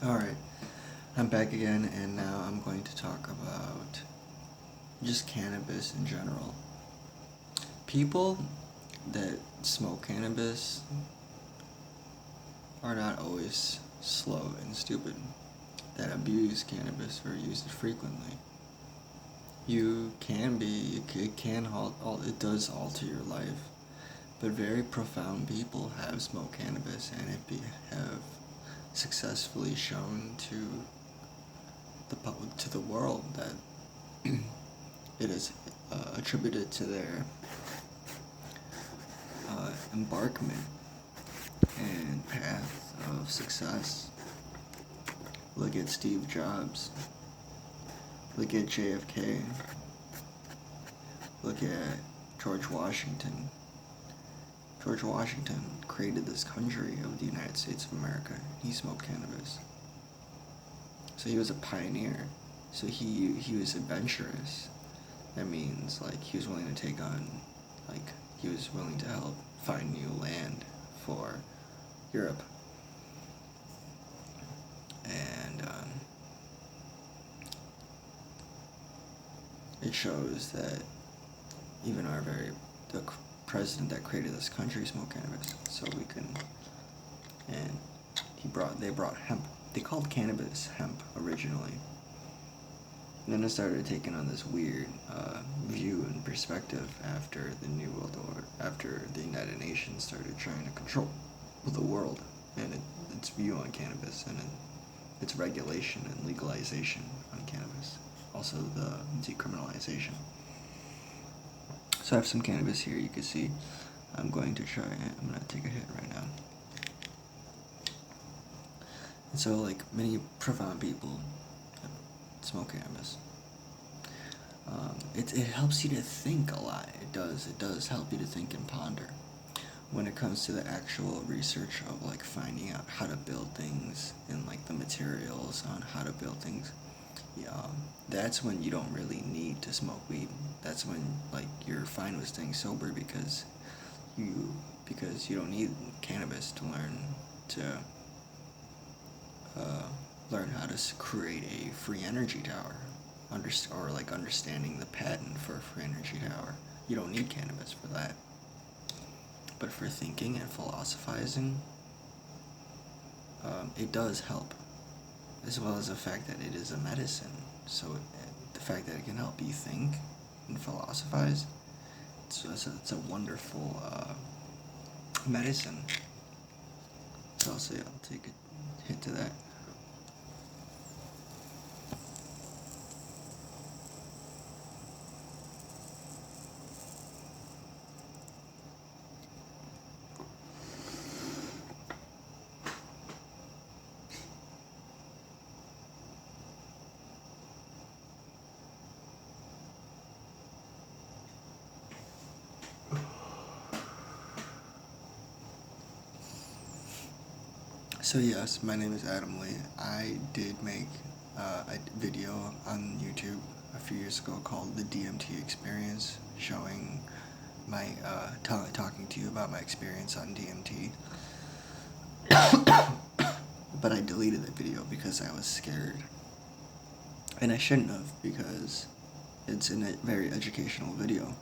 Alright, I'm back again, and now I'm going to talk about just cannabis in general. People that smoke cannabis are not always slow and stupid, that abuse cannabis or use it frequently. It does alter your life, but very profound people have smoked cannabis and have successfully shown to the world that it is attributed to their embarkment and path of success. Look at Steve Jobs. Look at JFK. Look at George Washington. George Washington created this country of the United States of America. He smoked cannabis. So he was a pioneer. So he was adventurous. That means he was willing to take on, he was willing to help find new land for Europe. And it shows that even the president that created this country smoked cannabis. So we can, and they brought hemp. They called cannabis hemp originally. And then it started taking on this weird view and perspective after the New World Order, after the United Nations started trying to control the world and its view on cannabis and its regulation and legalization on cannabis. Also the decriminalization. So I have some cannabis here, you can see. I'm going to take a hit right now. And so many profound people smoke cannabis. It helps you to think a lot. It does help you to think and ponder. When it comes to the actual research of finding out how to build things and the materials on how to build things, that's when you don't really need to smoke weed. That's when you're fine with staying sober because you don't need cannabis to learn how to create a free energy tower, understanding the patent for a free energy tower. You don't need cannabis for that. But for thinking and philosophizing, it does help, as well as the fact that it is a medicine. So the fact that it can help you think and philosophize, it's a wonderful medicine. So I'll take a hit to that. So yes, my name is Adam Lee. I did make a video on YouTube a few years ago called the DMT Experience, showing talking to you about my experience on DMT. But I deleted the video because I was scared. And I shouldn't have, because it's a very educational video.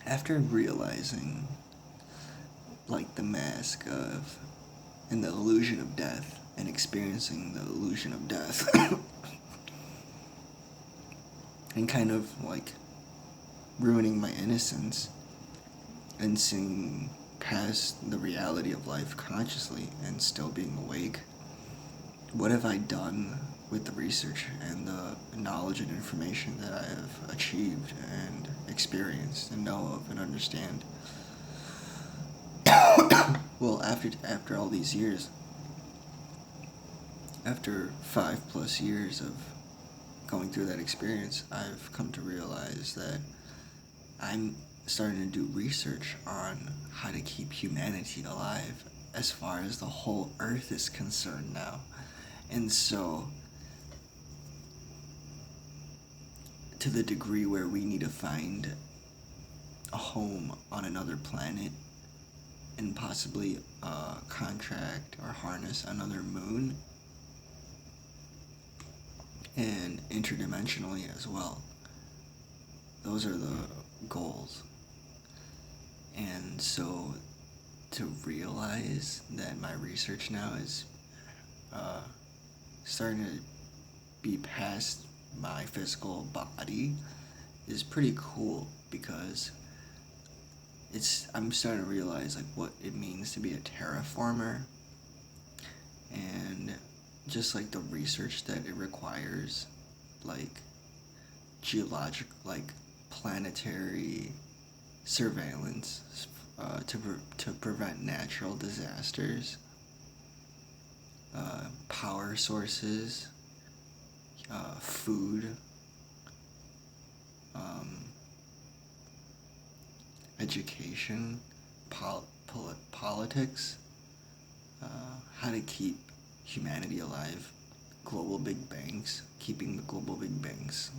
After realizing the mask of and the illusion of death, and experiencing the illusion of death and kind of ruining my innocence and seeing past the reality of life consciously and still being awake, what have I done with the research and the knowledge and information that I have achieved and experienced and know of and understand? Well, after all these years, after 5+ years of going through that experience, I've come to realize that I'm starting to do research on how to keep humanity alive as far as the whole earth is concerned now. And so, to the degree where we need to find a home on another planet and possibly contract or harness another moon, and interdimensionally as well. Those are the goals. And so to realize that my research now is uh, starting to be past my physical body is pretty cool, because I'm starting to realize like what it means to be a terraformer, and just like the research that it requires, like geologic, like planetary surveillance, to prevent natural disasters, power sources, food, um, education, politics, how to keep humanity alive, global big banks, keeping the global big banks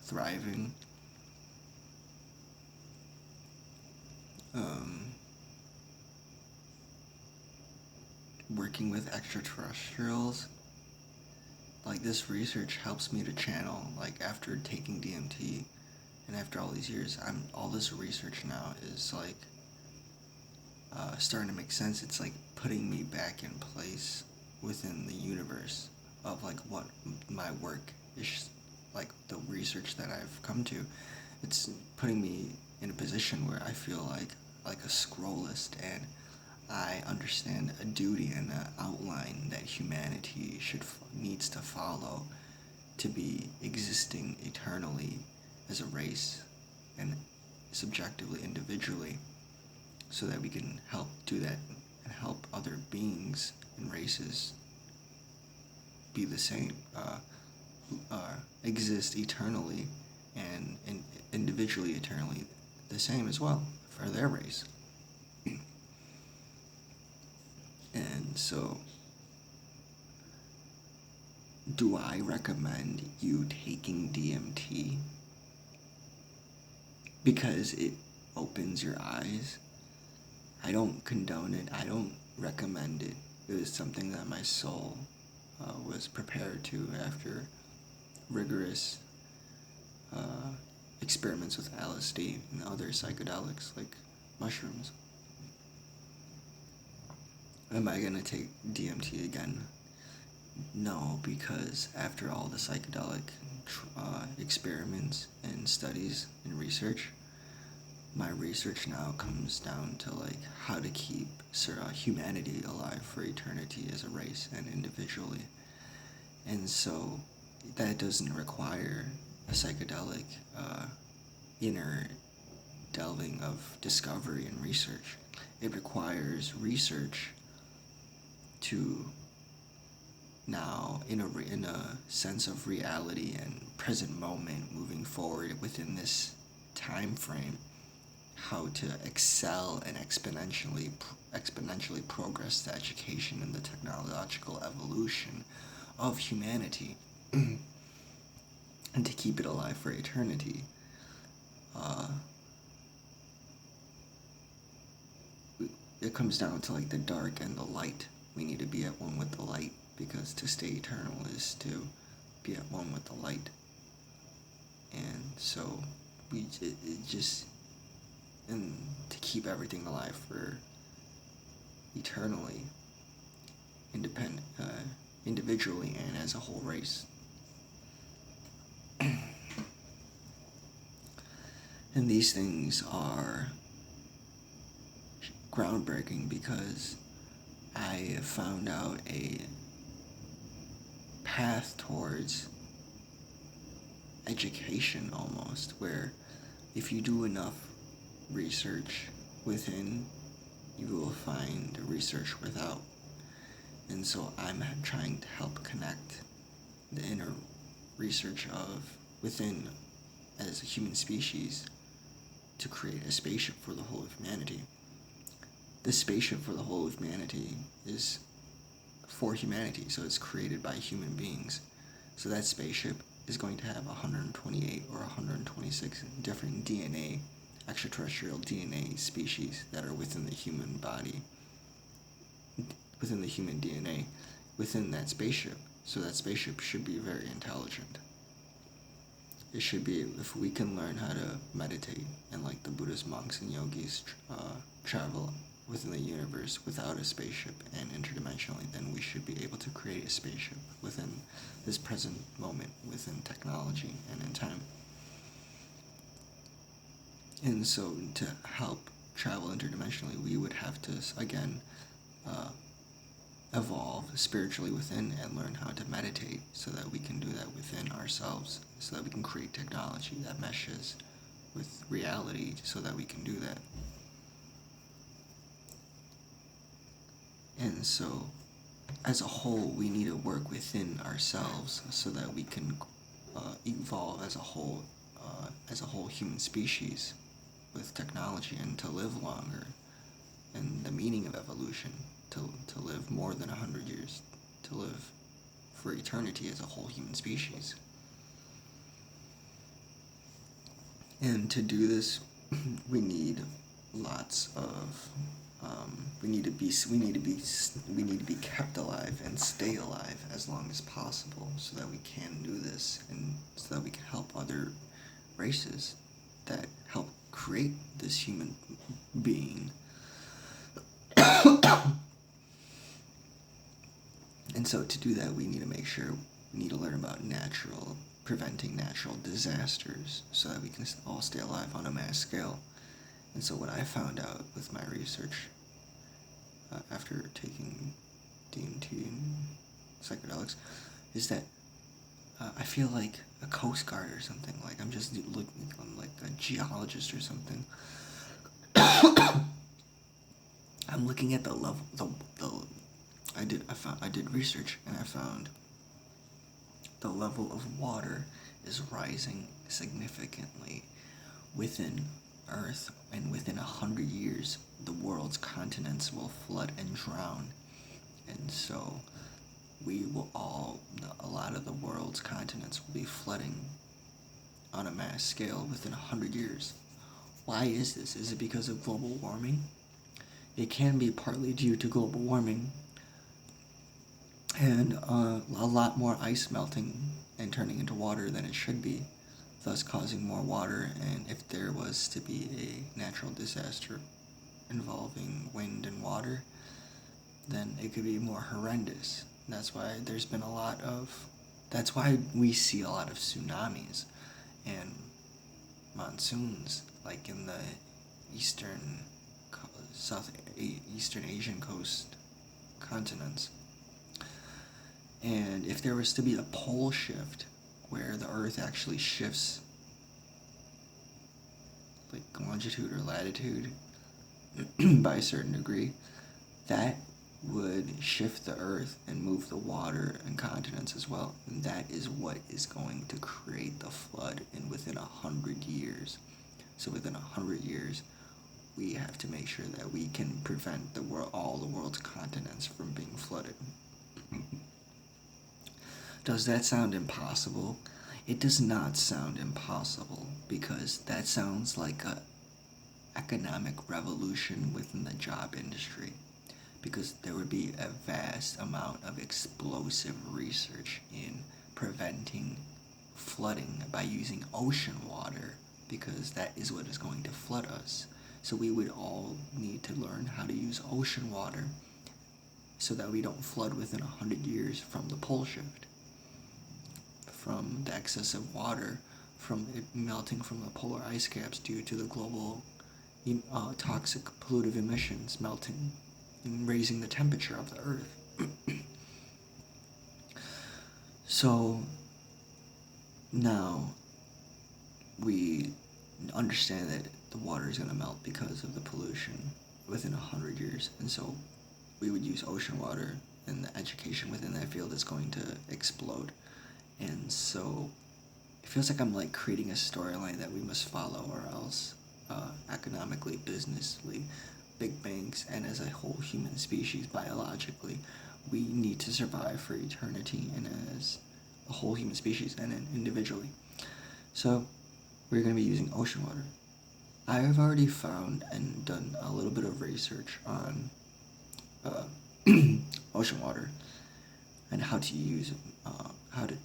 thriving, working with extraterrestrials. Like, this research helps me to channel, like, after taking DMT and after all these years, all this research now is like starting to make sense. It's like putting me back in place within the universe of like what my work is, like the research that I've come to. It's putting me in a position where I feel like a scrollist, and I understand a duty and an outline that humanity needs to follow to be existing eternally as a race and subjectively, individually, so that we can help do that and help other beings and races be the same, exist eternally and individually eternally the same as well for their race. And so, do I recommend you taking DMT? Because it opens your eyes. I don't condone it. I don't recommend it. It was something that my soul was prepared to after rigorous experiments with LSD and other psychedelics like mushrooms. Am I going to take DMT again? No, because after all the psychedelic experiments and studies and research, my research now comes down to like how to keep humanity alive for eternity as a race and individually. And so that doesn't require a psychedelic inner delving of discovery and research. It requires research to now, in a sense of reality and present moment, moving forward within this time frame, how to excel and exponentially progress the education and the technological evolution of humanity, and to keep it alive for eternity. It comes down to like the dark and the light. We need to be at one with the light, because to stay eternal is to be at one with the light. And so and to keep everything alive for eternally, individually and as a whole race. And these things are groundbreaking, because I found out a path towards education almost, where if you do enough research within, you will find research without. And so I'm trying to help connect the inner research of within as a human species to create a spaceship for the whole of humanity. This spaceship for the whole of humanity is for humanity, so it's created by human beings. So that spaceship is going to have 128 or 126 different extraterrestrial DNA species that are within the human body. within the human DNA, within that spaceship. So that spaceship should be very intelligent. It should be, if we can learn how to meditate, and like the Buddhist monks and yogis travel within the universe without a spaceship and interdimensionally, then we should be able to create a spaceship within this present moment, within technology and in time. And so to help travel interdimensionally, we would have to, again, evolve spiritually within and learn how to meditate, so that we can do that within ourselves, so that we can create technology that meshes with reality, so that we can do that. And so as a whole, we need to work within ourselves so that we can evolve as a whole human species with technology, and to live longer. And the meaning of evolution, to live more than 100 years, to live for eternity as a whole human species. And to do this, we need lots of we need to be kept alive and stay alive as long as possible, so that we can do this, and so that we can help other races that help create this human being. And so to do that, we need to make sure, we need to learn about preventing natural disasters, so that we can all stay alive on a mass scale. And so what I found out with my research, after taking DMT and psychedelics, is that I feel like a Coast Guard or something. Like I'm just looking, I'm like a geologist or something. I'm looking at the level, I did research, and I found the level of water is rising significantly within Earth, and within 100 years, the world's continents will flood and drown. And so a lot of the world's continents will be flooding on a mass scale within 100 years. Why is this? Is it because of global warming? It can be partly due to global warming, and a lot more ice melting and turning into water than it should be, thus causing more water. And if there was to be a natural disaster involving wind and water, then it could be more horrendous. That's why that's why we see a lot of tsunamis and monsoons, like in the eastern Asian coast continents. And if there was to be a pole shift, where the Earth actually shifts, like longitude or latitude, by a certain degree, that would shift the Earth and move the water and continents as well. And that is what is going to create the flood within 100 years. So within 100 years, we have to make sure that we can prevent all the world's continents from being flooded. Does that sound impossible? It does not sound impossible, because that sounds like an economic revolution within the job industry, because there would be a vast amount of explosive research in preventing flooding by using ocean water, because that is what is going to flood us. So we would all need to learn how to use ocean water so that we don't flood within 100 years from the pole shift, from the excess of water, from it melting from the polar ice caps due to the global toxic pollutive emissions melting and raising the temperature of the Earth. So now we understand that the water is going to melt because of the pollution within 100 years, and so we would use ocean water, and the education within that field is going to explode. And so it feels like I'm like creating a storyline that we must follow, or else economically, businessly, big banks, and as a whole human species, biologically, we need to survive for eternity, and as a whole human species and individually. So we're going to be using ocean water. I have already found and done a little bit of research on ocean water, and how to use, how to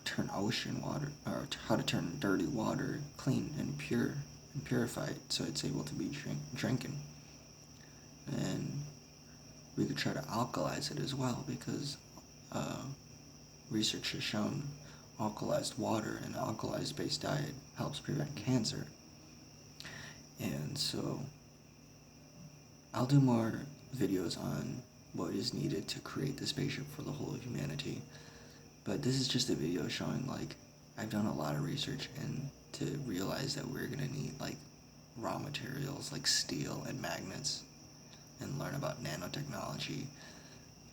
turn ocean water, or how to turn dirty water clean and pure and purified so it's able to be drinking. And we could try to alkalize it as well, because research has shown alkalized water and alkalized based diet helps prevent cancer. And so I'll do more videos on what is needed to create the spaceship for the whole of humanity. But this is just a video showing, like, I've done a lot of research and to realize that we're gonna need, like, raw materials like steel and magnets, and learn about nanotechnology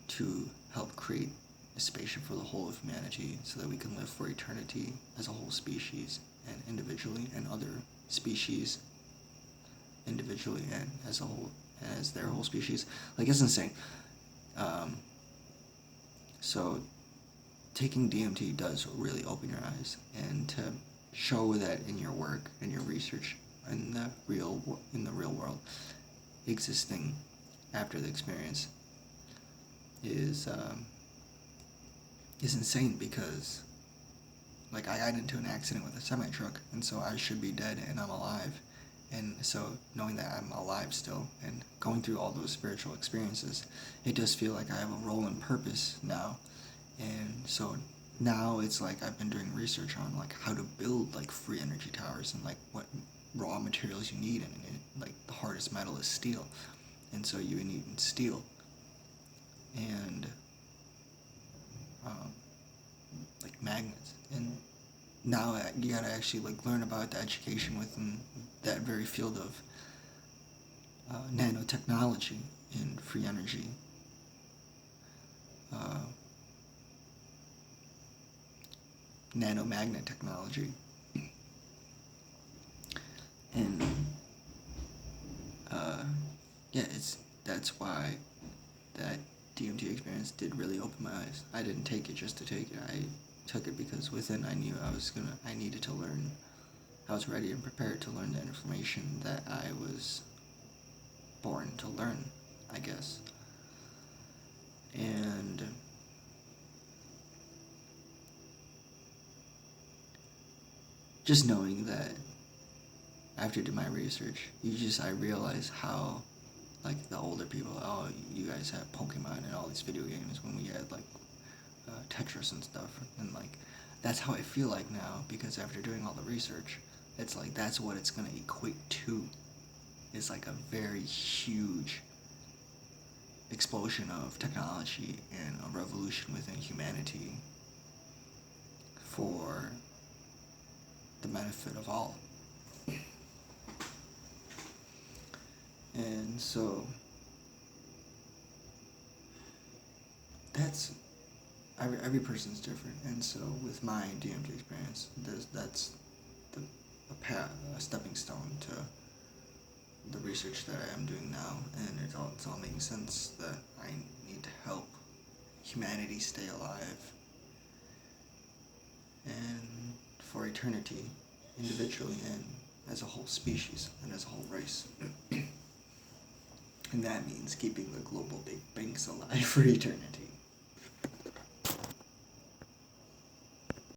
to help create a spaceship for the whole of humanity so that we can live for eternity as a whole species and individually, and other species individually and as a whole, as their whole species. Like, it's insane. So taking DMT does really open your eyes, and to show that in your work and your research in the real world, existing after the experience is insane, because, like, I got into an accident with a semi-truck, and so I should be dead, and I'm alive. And so knowing that I'm alive still and going through all those spiritual experiences, it does feel like I have a role and purpose now. And so now it's like I've been doing research on, like, how to build, like, free energy towers, and, like, what raw materials you need, and like, the hardest metal is steel, and so you need steel, and like magnets. And now you gotta actually, like, learn about the education within that very field of nanotechnology and free energy. Nanomagnet technology. And yeah, that's why that DMT experience did really open my eyes. I didn't take it just to take it. I took it because within I knew I needed to learn. I was ready and prepared to learn the information that I was born to learn, I guess. And just knowing that after I did my research, I realized how, like, the older people, oh, you guys have Pokemon and all these video games, when we had, like, Tetris and stuff, and, like, that's how I feel like now, because after doing all the research, it's like that's what it's gonna equate to. It's like a very huge explosion of technology and a revolution within humanity for the benefit of all. And so that's every person's different, and so with my DMT experience, that's a stepping stone to the research that I am doing now, and it's all making sense that I need to help humanity stay alive and for eternity, individually and as a whole species and as a whole race. And that means keeping the global big banks alive for eternity.